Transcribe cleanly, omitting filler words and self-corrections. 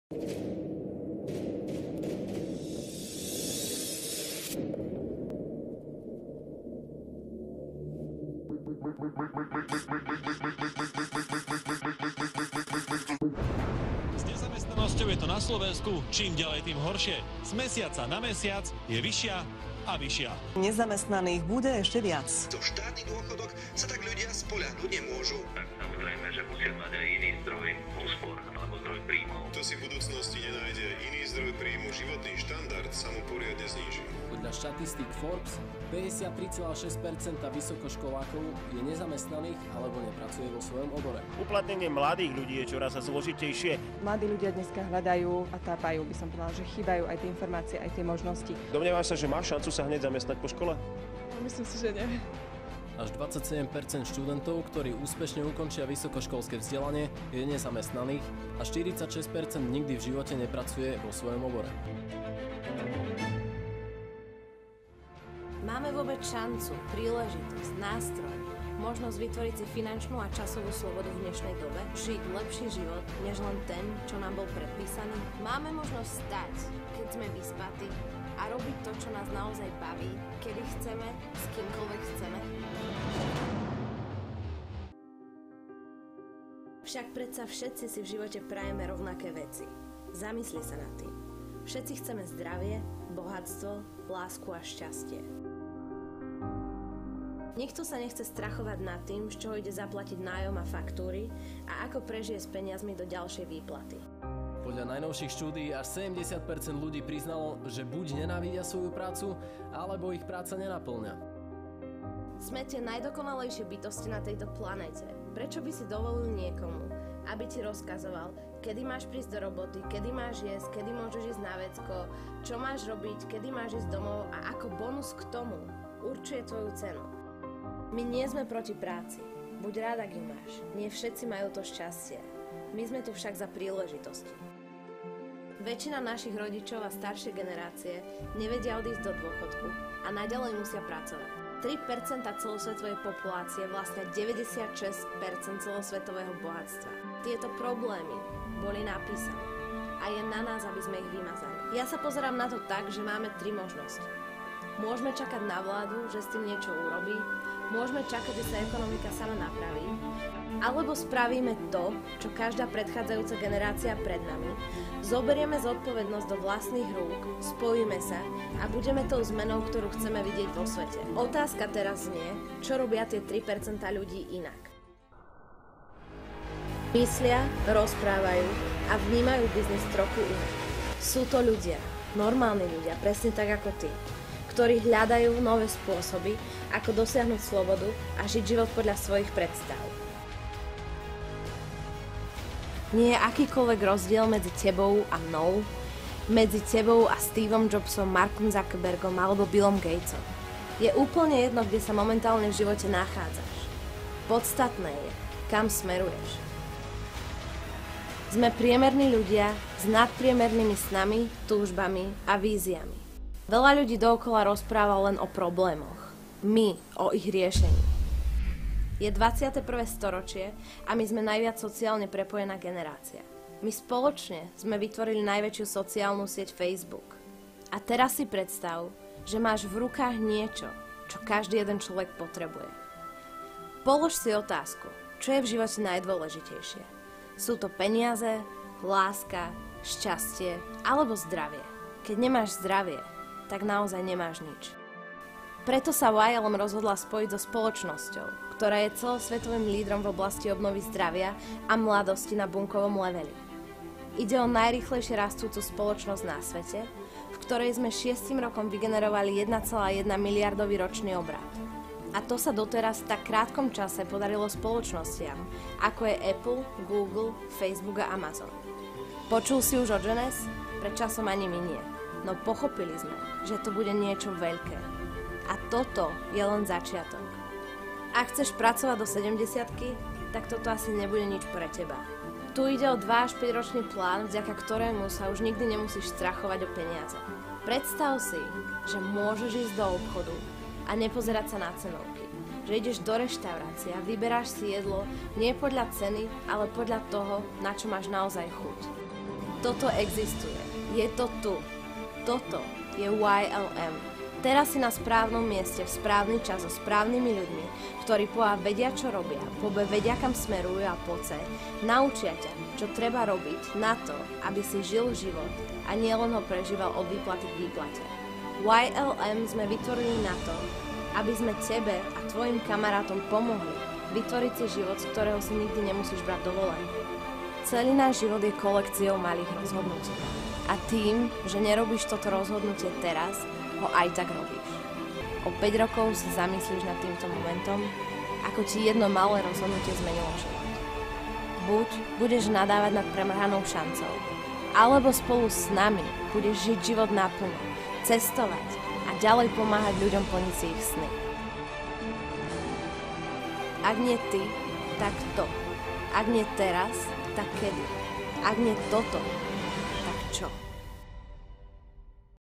S nezamestnanosťou je to na Slovensku čím ďalej tým horšie. Z mesiaca na mesiac je vyššia a vyššia. Nezamestnaných bude ešte viac. Zo štátny dôchodok sa tak ľudia spoľahnúť nemôžu. Tak samozrejme, že musia mať aj iný zdroj úspor alebo zdroj príjmov. Kto si v budúcnosti nenájde iný zdroj príjmu, životný štandard sa mu poriadne zníži. Podľa štatistík Forbes 53,6% vysokoškolákov je nezamestnaných alebo nepracuje vo svojom obore. Uplatnenie mladých ľudí je čoraz zložitejšie. Mladí ľudia dneska hľadajú a tápajú, by som povedala, že chýbajú aj tie informácie, aj tie možnosti. Domnievaš sa, že má šancu sa hneď zamestnať po škole? Myslím si, že nie. Až 27% študentov, ktorí úspešne ukončia vysokoškolské vzdelanie, je nezamestnaných a 46% nikdy v živote nepracuje vo svojom obore. Máme vôbec šancu, príležitosť, nástroj, možnosť vytvoriť si finančnú a časovú slobodu v dnešnej dobe, žiť lepší život, než len ten, čo nám bol predpísaný? Máme možnosť stať, keď sme vyspatí a robiť to, čo nás naozaj baví, kedy chceme, s kýmkoľvek chceme? Však predsa všetci si v živote prajeme rovnaké veci. Zamysli sa nad tým. Všetci chceme zdravie, bohatstvo, lásku a šťastie. Nikto sa nechce strachovať nad tým, z čoho ide zaplatiť nájom a faktúry a ako prežije s peniazmi do ďalšej výplaty. Podľa najnovších štúdií až 70% ľudí priznalo, že buď nenávidia svoju prácu, alebo ich práca nenaplňa. Sme tie najdokonalejšie bytosti na tejto planéte. Prečo by si dovolil niekomu, aby ti rozkazoval, kedy máš prísť do roboty, kedy máš jesť, kedy môžeš ísť na vecko, čo máš robiť, kedy máš ísť domov a ako bonus k tomu určuje tvoju cenu. My nie sme proti práci. Buď rád, ak ju máš. Nie všetci majú to šťastie. My sme tu však za príležitosti. Väčšina našich rodičov a staršie generácie nevedia odísť do dôchodku a naďalej musia pracovať. 3% celosvetovej populácie vlastne 96% celosvetového bohatstva. Tieto problémy boli napísané a je na nás, aby sme ich vymazali. Ja sa pozerám na to tak, že máme 3 možnosti. Môžeme čakať na vládu, že s tým niečo urobí, môžeme čakať, že sa ekonomika sama napraví, alebo spravíme to, čo každá predchádzajúca generácia pred nami, zoberieme zodpovednosť do vlastných rúk, spojíme sa a budeme tou zmenou, ktorú chceme vidieť vo svete. Otázka teraz znie, čo robia tie 3% ľudí inak. Myslia, rozprávajú a vnímajú biznis trochu inak. Sú to ľudia, normálni ľudia, presne tak ako ty, ktorí hľadajú nové spôsoby, ako dosiahnuť slobodu a žiť život podľa svojich predstav. Nie je akýkoľvek rozdiel medzi tebou a mnou, medzi tebou a Steveom Jobsom, Markom Zuckerbergom alebo Billom Gatesom. Je úplne jedno, kde sa momentálne v živote nachádzaš. Podstatné je, kam smeruješ. Sme priemerní ľudia s nadpriemernými snami, túžbami a víziami. Veľa ľudí dookola rozpráva len o problémoch. My o ich riešení. Je 21. storočie a my sme najviac sociálne prepojená generácia. My spoločne sme vytvorili najväčšiu sociálnu sieť Facebook. A teraz si predstav, že máš v rukách niečo, čo každý jeden človek potrebuje. Polož si otázku, čo je v živote najdôležitejšie. Sú to peniaze, láska, šťastie alebo zdravie. Keď nemáš zdravie, tak naozaj nemáš nič. Preto sa YLM rozhodla spojiť so spoločnosťou, ktorá je celosvetovým lídrom v oblasti obnovy zdravia a mladosti na bunkovom leveli. Ide o najrýchlejšie rastúcu spoločnosť na svete, v ktorej sme 6 rokom vygenerovali 1,1 miliardový ročný obrat. A to sa doteraz v tak krátkom čase podarilo spoločnostiam, ako je Apple, Google, Facebook a Amazon. Počul si už o Genes? Pred časom ani my nie. No pochopili sme, že to bude niečo veľké. A toto je len začiatok. Ak chceš pracovať do 70-ky, tak toto asi nebude nič pre teba. Tu ide o 2 až 5 ročný plán, vďaka ktorému sa už nikdy nemusíš strachovať o peniaze. Predstav si, že môžeš ísť do obchodu a nepozerať sa na cenovky. Že ideš do reštaurácie a vyberáš si jedlo nie podľa ceny, ale podľa toho, na čo máš naozaj chuť. Toto existuje. Je to tu. Toto je YLM. Teraz si na správnom mieste, v správny čas so správnymi ľuďmi, ktorí po A vedia, čo robia, po B vedia, kam smerujú a po C naučia ťa, čo treba robiť na to, aby si žil život a nielen ho prežíval od výplaty k výplate. YLM sme vytvorili na to, aby sme tebe a tvojim kamarátom pomohli vytvoriť si život, z ktorého si nikdy nemusíš brať dovolenku. Celý náš život je kolekciou malých rozhodnutí. A tým, že nerobíš toto rozhodnutie teraz, ho aj tak robíš. O 5 rokov sa zamyslíš nad týmto momentom, ako ti jedno malé rozhodnutie zmenilo život. Buď budeš nadávať nad premrhanou šancou, alebo spolu s nami budeš žiť život naplno, cestovať a ďalej pomáhať ľuďom plniť si ich sny. Ak nie ty, tak to. Ak nie teraz, tak kedy? Ak nie toto, tak čo?